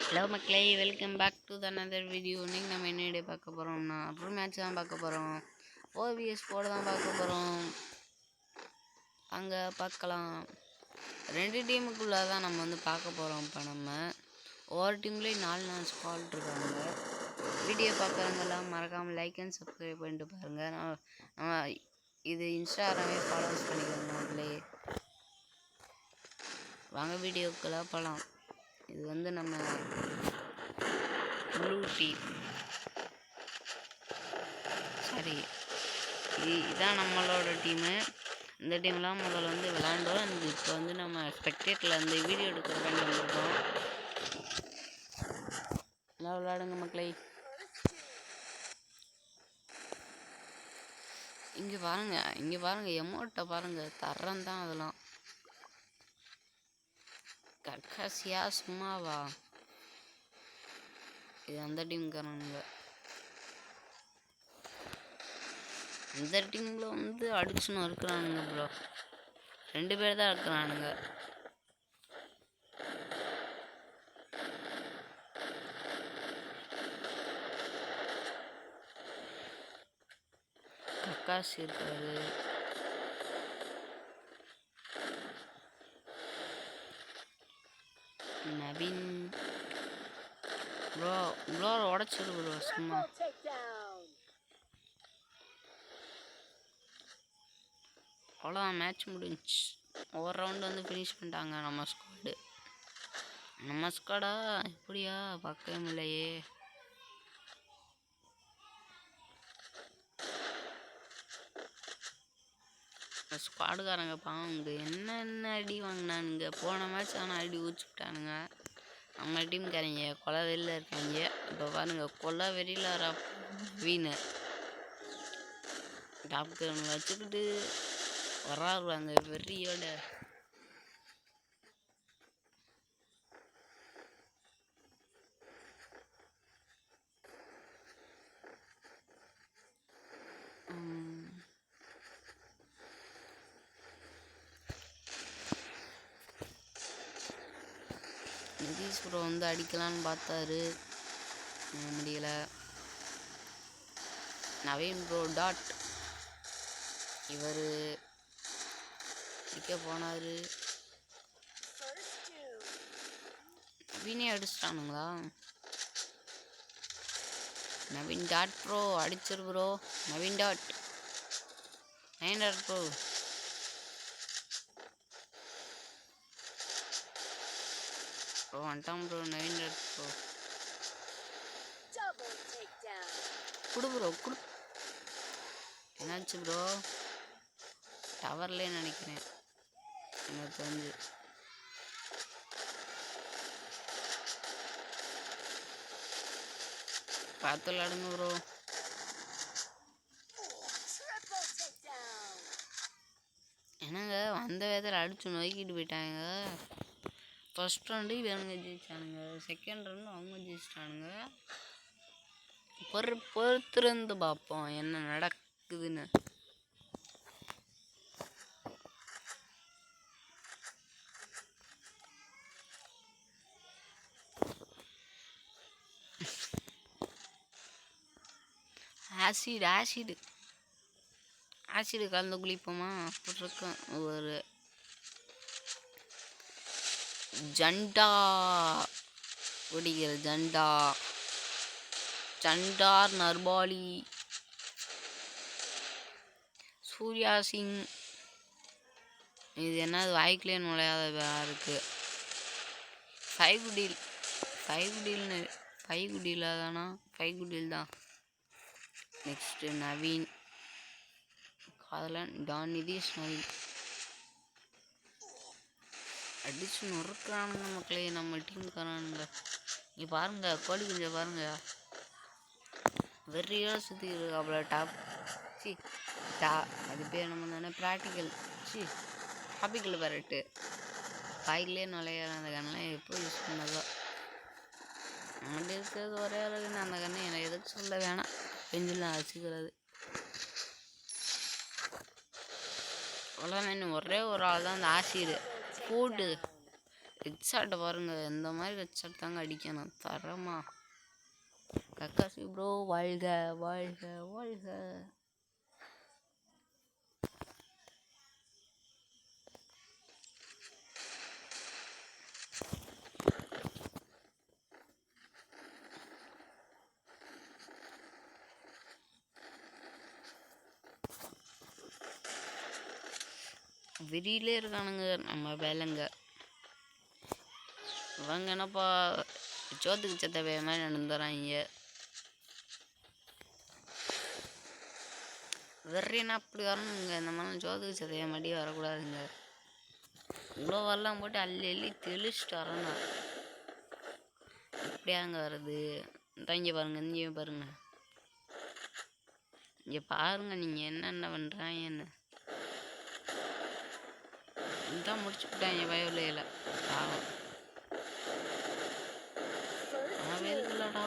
Hello மக்களே, welcome back to another video. இன்றைக்கி நம்ம என்ன வீடியோ பார்க்க போகிறோம்னா அப்புறம் மேட்ச் தான் பார்க்க போகிறோம். OBS போட தான் பார்க்க போகிறோம். அங்கே பார்க்கலாம். 2 டீமுக்குள்ளே தான் நம்ம வந்து பார்க்க போகிறோம். இப்போ நம்ம ஒவ்வொரு டீம்லேயும் 4 ஸ்குவாட் இருக்காங்க. வீடியோ பார்க்குறவங்கெல்லாம் மறக்காமல் லைக் அண்ட் சப்ஸ்கிரைப் பண்ணிட்டு பாருங்கள். நம்ம இது இன்ஸ்டாகிராமே ஃபாலோஸ் பண்ணிக்கோங்க மக்களே. வாங்க வீடியோக்கெல்லாம் போகலாம். இது வந்து நம்ம ப்ளூ டீம், சரி இதுதான் நம்மளோட டீமு. இந்த டீம்லாம் முதல்ல வந்து விளாண்டோம். இப்போ வந்து நம்ம ஸ்பெக்டேட்டில் அந்த வீடியோ எடுக்கிறதாங்க வந்துருக்கோம். எல்லாம் விளாடுங்க மக்களை. இங்கே பாருங்க எமௌண்ட்டை பாருங்கள், தரம் தான் அதெல்லாம். கட்காசியா சும்மாவா? இது அந்த டீம்காரனுங்க. இந்த டீமில் வந்து அடிச்சுன்னு இருக்கிறானுங்க ப்ரோ. 2 பேர் தான் இருக்கிறானுங்க. கக்காசி இருக்காரு, நவீன் ப்ரோ. ப்ரோ உடச்சிரு ப்ரோ சும்மா. அவ்வளோதான், மேட்ச் முடிஞ்சிச்சு. ஒவ்வொரு ரவுண்டு வந்து ஃபினிஷ் பண்ணிட்டாங்க நம்ம ஸ்குவாடு. நம்ம ஸ்குவாடா எப்படியா பார்க்கவே முடியலையே. ஸ்குவாடுக்காரங்க பாவங்க என்ன அடி வாங்கினானுங்க போன மேட்ச். ஆனால் அடி ஊச்சிவிட்டானுங்க நம்ம டீம்காரங்க. கொலை வெளியில் இருக்காங்க. இப்போ பாருங்க, கொலை வெளியில் வீணு டாப்க்கு வச்சுக்கிட்டு வராருவாங்க வெறியோட. நிதிஷ் ப்ரோ வந்து அடிக்கலான்னு பார்த்தாரு, முடியல. நவீன் ப்ரோ டாட் இவர் அடிக்க போனார். நவீனே அடிச்சிட்டானுங்களா? நவீன் டாட் ப்ரோ அடிச்சிரு bro. Naveen dot bro bro வந்துட்டான் ப்ரோ. நவீன் டாட் ப்ரோ குடு ப்ரோ குடு. என்னாச்சு ப்ரோ? டவர்லேயே நினைக்கிறேன் எனக்கு தெரிஞ்சு. பார்த்து விளாடுங்க ப்ரோ. என்னங்க வந்த வேதத்தில் அடிச்சு நோக்கிட்டு போயிட்டாங்க. ஃபர்ஸ்ட் ரவுண்டு இவங்க ஜெயிச்சானுங்க, செகண்ட் ரவுண்டு அவங்க ஜெயிச்சிட்டானுங்க. பொறுத்திருந்து பார்ப்போம் என்ன நடக்குதுன்னு. ஆசிடு கலந்து குளிப்போமா? போட்டிருக்கோம் ஒரு ஜண்டா குடிக்கிற ஜண்டார் நர்பாலி சூர்யா சிங். இது என்னது வாய்க்கிலே நுழையாத இருக்கு. 5 குடியில் தானா? 5 குடியில் தான். நெக்ஸ்ட்டு நவீன் காதலன் டான் நிதிஷ் நவீன் அடிச்சு நொறுக்கிறானுங்க மக்களே நம்ம டீமுக்காரானுங்க. இங்கே பாருங்க, கோழி குஞ்சை பாருங்க, வெறியாக சுற்றி இருக்காப்புல. அது பேர் நம்ம தானே ப்ராக்டிக்கல் டாபிக்கல் பரட்டு. வாயிலே நுழையாத அந்த கண்ணெலாம் எப்போ யூஸ் பண்ணதோ. நம்மகிட்ட இருக்கிறது ஒரே அளவுக்குன்னு அந்த கண்ணை எனக்கு எதுக்கு சொல்ல வேணாம். பெஞ்சில் வச்சுக்கிறது அவ்வளோதான். இன்னும் ஒரே ஒரு ஆள் தான் அந்த ஆசிடு போட்டு ஹெட்ஷாட்டை பாருங்க, இந்த மாதிரி ஹெட்ஷாட் தாங்க அடிக்கணும் தரமா. கக்காசி ப்ரோ வாழ்க வாழ்க வாழ்க. வெறியிலே இருக்கானுங்க நம்ம வேலைங்க. இவங்க என்னப்பா சோத்துக்கு சத்த மாதிரி நடந்துறாங்க. வெறினா அப்படி வரணுங்க, இந்த மாதிரி சோத்துக்கு சதைய மாட்டி வரக்கூடாதுங்க. இவ்வளோ வரலாம் போட்டு அள்ளி அள்ளி தெளிச்சுட்டு வரணும். எப்படியாங்க வருது? இங்கே பாருங்க, இங்கே பாருங்க, இங்கே பாருங்க நீங்கள் என்னென்ன பண்ணுறாங்கன்னு. இதான் முடிச்சு விட்டாங்க வயலையில். பாவம் அவன் இருக்குல்லடா.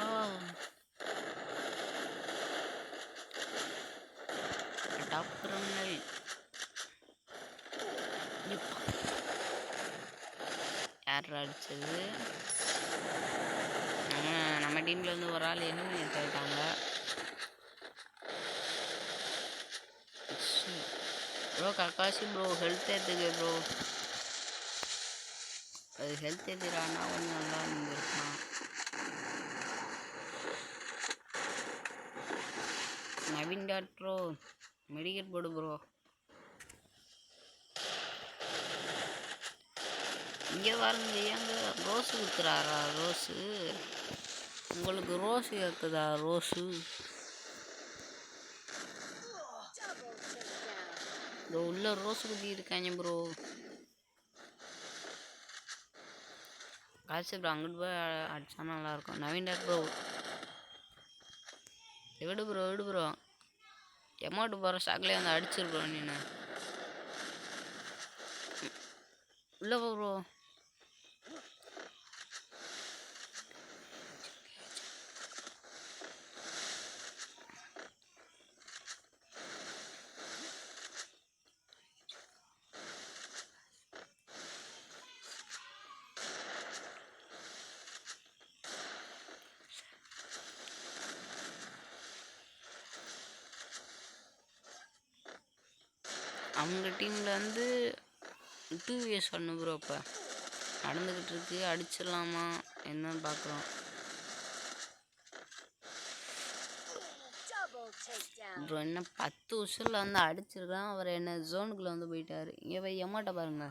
டாப்புறங்கள் யார் அடிச்சது? நம்ம டீம்ல வந்து ஒரு ஆள் என்ன ஆயிட்டாங்க. ப்ரோ கக்காசி ப்ரோ ஹெல்த் ஏற்றுக்கு ப்ரோ. அது ஹெல்த் ஏற்றுறான்னா கொஞ்சம் நல்லா இருந்திருக்கலாம். நவீன் டாட் ப்ரோ மெடிக்கெட் போடு ப்ரோ. இங்கே பாருங்க, ஏங்க ரோஸு விற்கிறாரா? ரோஸு உங்களுக்கு ரோஸு கேட்குதா? ரோஸு ப்ரோ உள்ள ரோஸ் குத்தி இருக்காங்க ப்ரோ. காசு ப்ரோ அங்கிட்டு போய் அடிச்சா நல்லாயிருக்கும். நவீன் டாட் ப்ரோ விடு ப்ரோ விடு ப்ரோ. எமௌண்ட் போகிற ஸ்டாக்லேயே வந்து அடிச்சிரு ப்ரோ. நீನು உள்ள போ ப்ரோ. அவங்க டீமில் வந்து 2vs1 ப்ரோ இப்போ நடந்துக்கிட்டு இருக்கு. அடிச்சிடலாமா என்னன்னு பார்க்குறோம் ப்ரோ. என்ன 10 உஷரில் வந்து அடிச்சிருக்கான். அவர் என்ன ஜோனுக்குள்ளே வந்து போயிட்டார். இங்கே போய் எம்மாட்ட பாருங்க.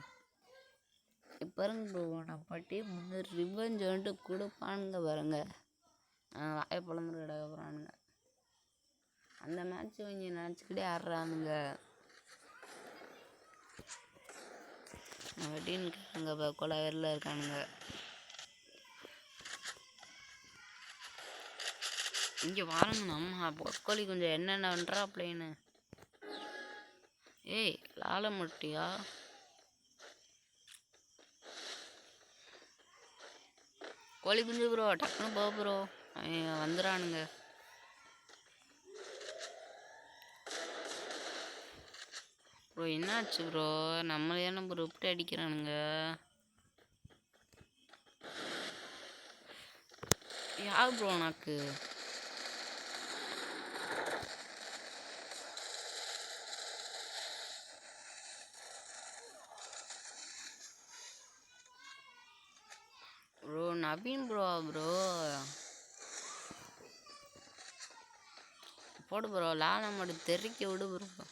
பாருங்க ப்ரோ, நம்ம டீம் வந்து ரிவெஞ்ச் வந்துட்டு கொடுப்பானுங்க பாருங்க. வாயை பிளந்துட்டு கிடக்க போகிறானுங்க. அந்த மேட்ச் இவங்க நினச்சிக்கிட்டே ஆடுறானுங்க. அப்படின்னுங்க கொலாவேரில் இருக்கானுங்க. இங்கே வாருங்க, நம்ம பொற்கோழி கொஞ்சம் என்னென்ன பண்ணுறா அப்படின்னு. ஏய் லால முட்டியா? கோழி குஞ்சு ப்ரோ டக்குன்னு போ ப்ரோ, வந்துடுறானுங்க. ப்ரோ என்னாச்சு ப்ரோ? நம்மளே என்ன ப்ரோ இப்படி அடிக்கிறானுங்க? யார் ப்ரோ உனக்கு? ப்ரோ நவீன் ப்ரோ ப்ரோ போடு ப்ரோ. லால மட்டும் தெறிக்க விடு ப்ரோ.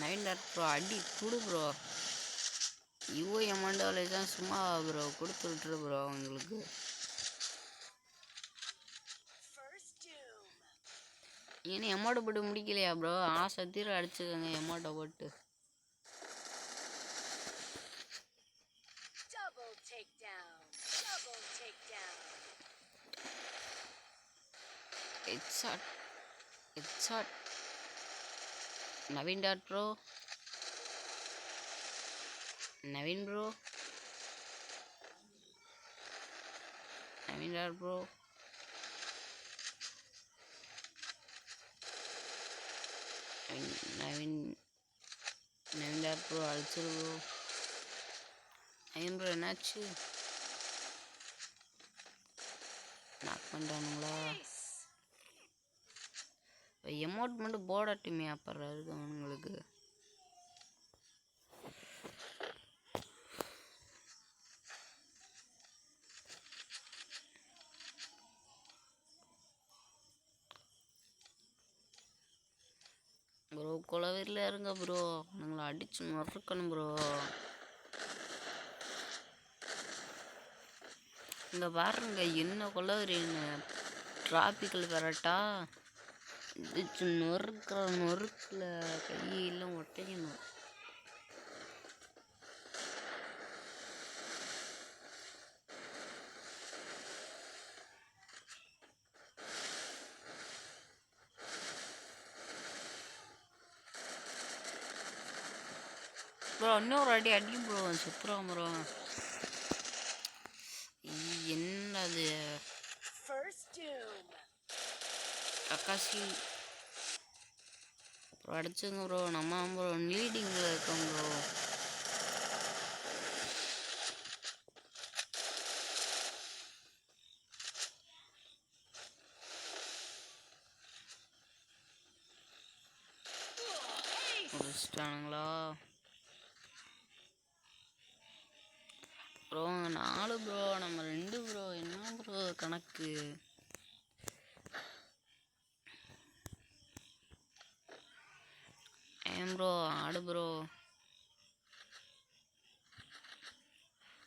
நவீன் டாட் ப்ரோ அடி குடு ப்ரோ. இவோ எமௌண்ட் தான் சும்மா ப்ரோ கொடுத்து விட்டுரு ப்ரோ. உங்களுக்கு ஏன்னா எமௌண்ட்டை போட்டு முடிக்கலையா ப்ரோ? ஆசை தீர அடிச்சுக்கோங்க எமௌண்ட்டை போட்டு. Headshot. Naveen dot bro. Naveen bro. Naveen dot bro. Naveen Naveen dot bro அடிச்சிரு ப்ரோ. நவீன் ப்ரோ என்னாச்சு? நாக் பண்ணிட்டானுங்களா? எமௌண்ட் மட்டும் போடாட்டுமே அப்புறம் இருக்கு அவனுங்களுக்கு. ப்ரோ குலவீரில் இருங்க ப்ரோ, அவனுங்களை அடிச்சு நொறுக்கணும் ப்ரோ. இங்கே பாருங்க என்ன கொலவீரின்னு டிராபிக்கல் கரெக்டா அடிச்சு நொறுக்கில் கையெல்லாம் ஒட்டைக்கணும். ப்ரோ இன்னொரு அடி அடி ப்ரோ சுத்துறோம் ப்ரோ. என்னது கக்காசி ப்ரோ அடிச்சுங்க ப்ரோ. நம்ம ப்ரோ லீடிங்கில் இருக்கோம் ப்ரோ. முடிச்சிட்டானுங்களா ப்ரோ? 4 ப்ரோ, நம்ம 2 ப்ரோ. என்ன ப்ரோ கணக்கு? ஏன் ப்ரோ ஆடு ப்ரோ,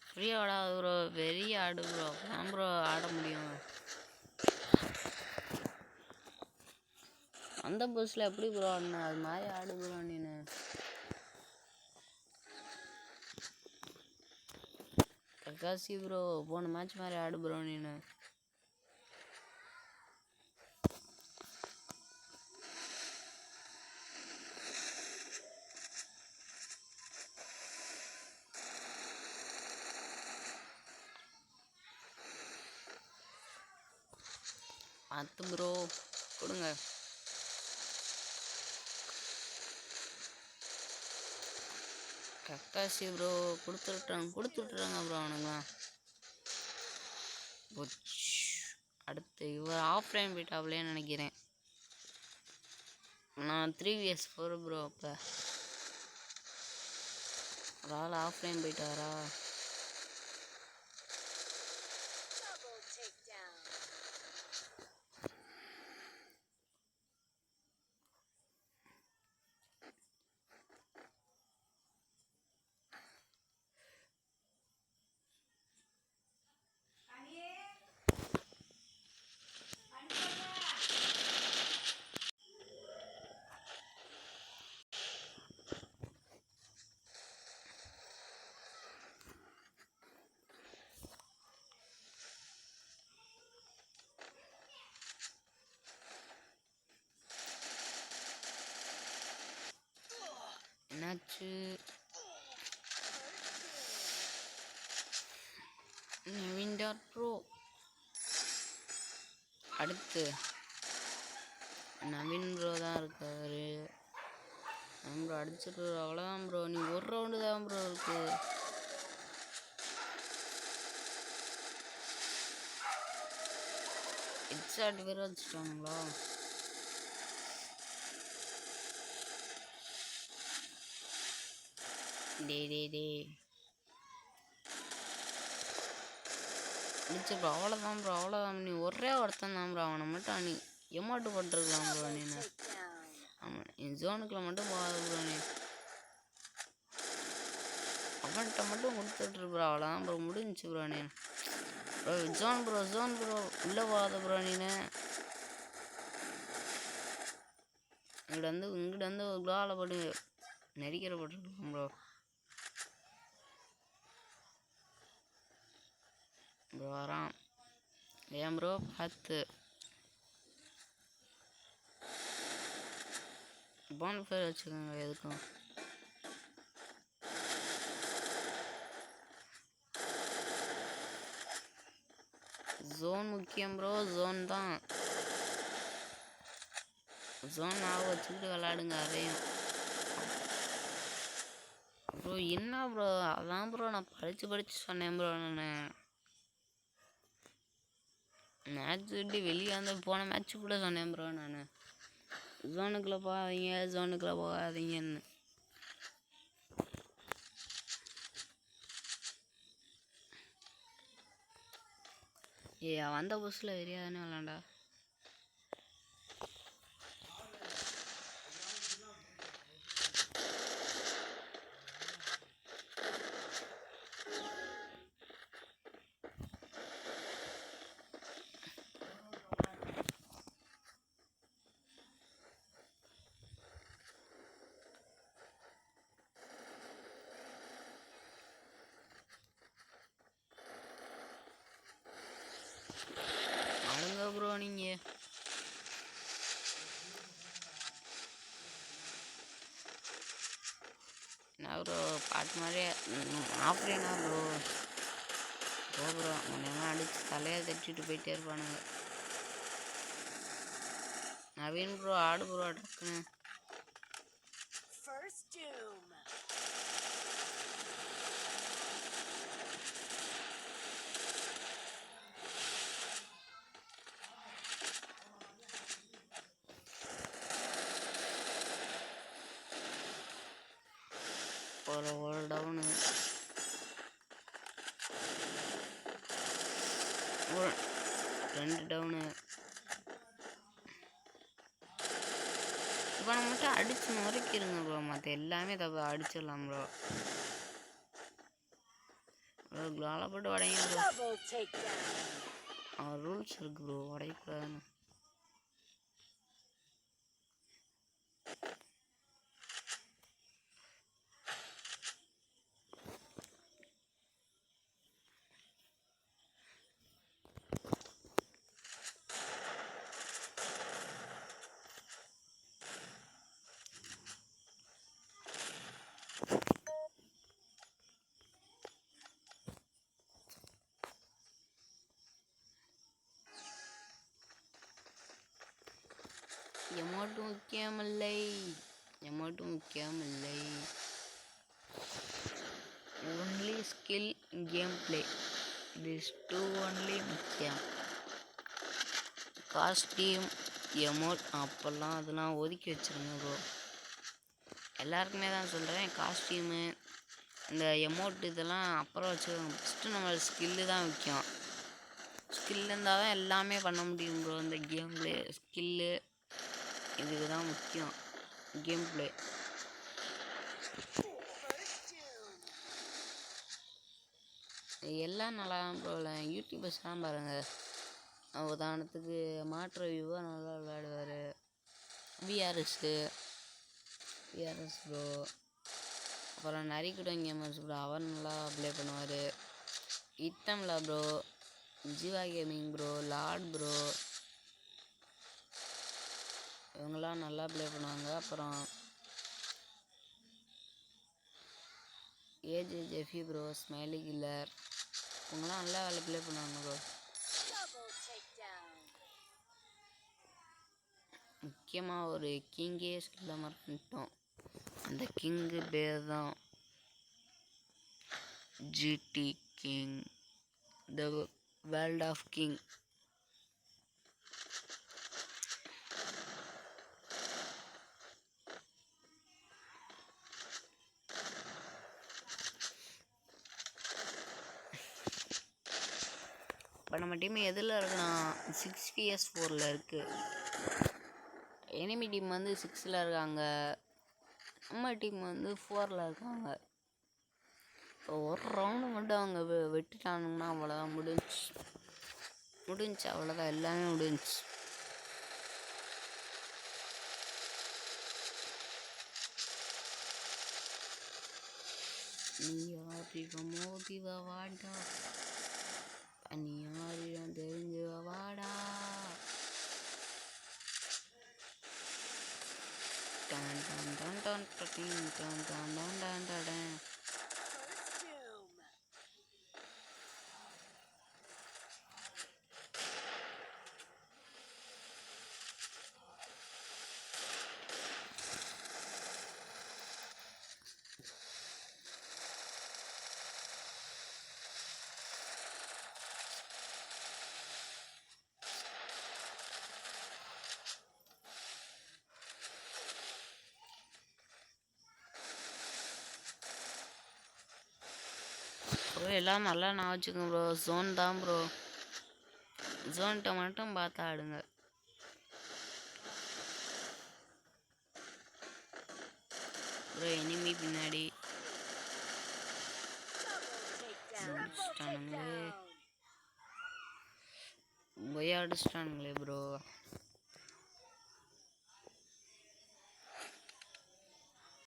ஃப்ரீ ஆடாது ப்ரோ, பெரிய ஆடு ப்ரோ. ஏன் ப்ரோ ஆட முடியும்? அந்த பஸ்ஸில் எப்படி ப்ரோ ஆடணும்? அது மாதிரி ஆடு ப்ரோ நீனு. கக்காசி ப்ரோ போன மேட்ச் மாதிரி ஆடு ப்ரோ நீனு. பார்த்து ப்ரோ கொடுங்க. கக்காசி ப்ரோ கொடுத்துட்றாங்க ப்ரோ அவனுங்களாம். அடுத்து இவர் ஆஃப் லைன் போயிட்டாப்லேன்னு நினைக்கிறேன். நான் 3vs4 ப்ரோ. அப்போ ஒரு ஆள் ஆஃப் லைன் போயிட்டாரா? என்னாச்சு? நவீன் டாட் ப்ரோ அடுத்து நவீன் ப்ரோ தான் இருக்காரு. ப்ரோ அடிச்சுட்டு அவ்வளோதான் ப்ரோ. நீ ஒரு ரவுண்டு தான் ப்ரோ இருக்கு. ஹெட்ஷாட் வேற வச்சுட்டானுங்களா? டே அடிச்சு ப்ரோ. அவ்வளோதான் ப்ரோ, அவ்வளோதான். நீ ஒரே ஒருத்தன் தான் ப்ரோ. அவனை மட்டும் நீ எமௌண்ட் போட்டிருக்கலாம் ப்ரோ. நீ ஆமாம், என் ஜோனுக்குள்ள மட்டும் போகாது ப்ரோ. நீ அவன்கிட்ட மட்டும் கொடுத்துட்ரு ப்ரோ. அவ்வளோதான் ப்ரோ, முடிஞ்சிச்சு ப்ரோ. நீ ப்ரோ ஜோன் ப்ரோ உள்ளே போகாத ப்ரோ. நீனு இங்கிட்ட வந்து ஒரு ப்ளாவில் போட்டு நெரிக்கிற போட்டுருக்கலாம் ப்ரோ. ப்ரோ வரான். ஏன் ப்ரோ பார்த்து போன்ஃபயர் வச்சுக்கோங்க எதுக்கும். ஜோன் முக்கியம் ப்ரோ. ஜோன் தான். ஜோன் ஞாபகம் வச்சுக்கிட்டு விளாடுங்க அதையும். ப்ரோ என்ன ப்ரோ, அதான் ப்ரோ நான் படித்து சொன்னேன் ப்ரோ. நான் மேட்ச் விட்டு வெளியே வந்து போன மேட்ச்சு கூட சொன்னேன் ப்ரோ. நான் ஜோனுக்குள்ளே போகாதீங்கன்னு. வந்த புதுசில் வெறியாதானே விளாண்டா. ஆளுங்க ப்ரோ நீங்கள் என்ன ப்ரோ பாட்டு மாதிரியே ஆஃப்ரேனா ப்ரோ. ப்ரோ முன்னெல்லாம் அடித்து தலையை தட்டிட்டு போயிட்டே இருப்பானுங்க. நவீன் ப்ரோ ஆடு ப்ரோ டக்குன்னு. ஒரு டவுனு 2 டவுனு. இப்போ நம்ம மட்டும் அடிச்சு முறைக்கிருங்க ப்ரோ. மற்ற எல்லாமே தப்பு அடிச்சிடலாம் ப்ரோ. குளால போட்டு உடைங்க ப்ரோ. ரூல்ஸ் இருக்கு ப்ரோ, உடையக்கூடாதுன்னு. எமோட்டு முக்கியமில்லை. only skill game play, this two only முக்கியம். காஸ்டியூம் எமோட் அப்போல்லாம் அதெல்லாம் ஒதுக்கி வச்சுருங்க ப்ரோ. எல்லாருக்குமே தான் சொல்கிறேன். காஸ்டியூமு இந்த எமோட் இதெல்லாம் அப்புறம் வச்சுக்கோங்க. ஃபஸ்ட்டு நம்மளோட ஸ்கில்லு தான் முக்கியம். ஸ்கில் இருந்தால் தான் எல்லாமே பண்ண முடியும் ப்ரோ. இந்த கேம் பிளே ஸ்கில்லு இதுக்கு தான் முக்கியம். கேம் பிளே எல்லாம் நல்லா ப்ரோ. யூடியூபர்ஸ்லாம் பாருங்கள். உதாரணத்துக்கு மாற்று வியூவாக நல்லா விளையாடுவார். VRS bro. அப்புறம் நரிக்குடம் கேமர்ஸ் ப்ரோ, அவர் நல்லா ப்ளே பண்ணுவார். இத்தம்லா bro, Jeeva gaming bro, lord bro, இவங்களாம் நல்லா ப்ளே பண்ணுவாங்க. அப்புறம் ஏஜே ஜெஃபி ப்ரோ, ஸ்மைலி கில்லர், இவங்களாம் நல்லா ப்ளே பண்ணுவாங்க ப்ரோ. முக்கியமாக ஒரு கிங்கே சொல்ல மறந்துட்டோம். அந்த கிங்கு பேர் தான் GT king, the world of king. இப்போ நம்ம டீம் எதில் இருக்குன்னா 6vs4 இருக்குது. எனிமி டீம் வந்து 6 இருக்காங்க, நம்ம டீம் வந்து 4 இருக்காங்க. ஒரு ரவுண்டு மட்டும் அவங்க வெட்டிட்டானுங்கன்னா அவ்வளோதான், முடிஞ்சு அவ்வளோதான், எல்லாமே முடிஞ்சு. நீ யாரிடமோ வாடா, நீ யாரிடம் தெரிஞ்சு வாடா. Don don don don don don don don don don. Bro எல்லாம் நல்லா நான் வச்சுக்கோங்க ப்ரோ. ஜோன் தான் ப்ரோ. ஜோன்கிட்ட மட்டும் பார்த்து ஆடுங்க. ப்ரோ எனிமி பின்னாடி அடிச்சிட்டானுங்களே ப்ரோ.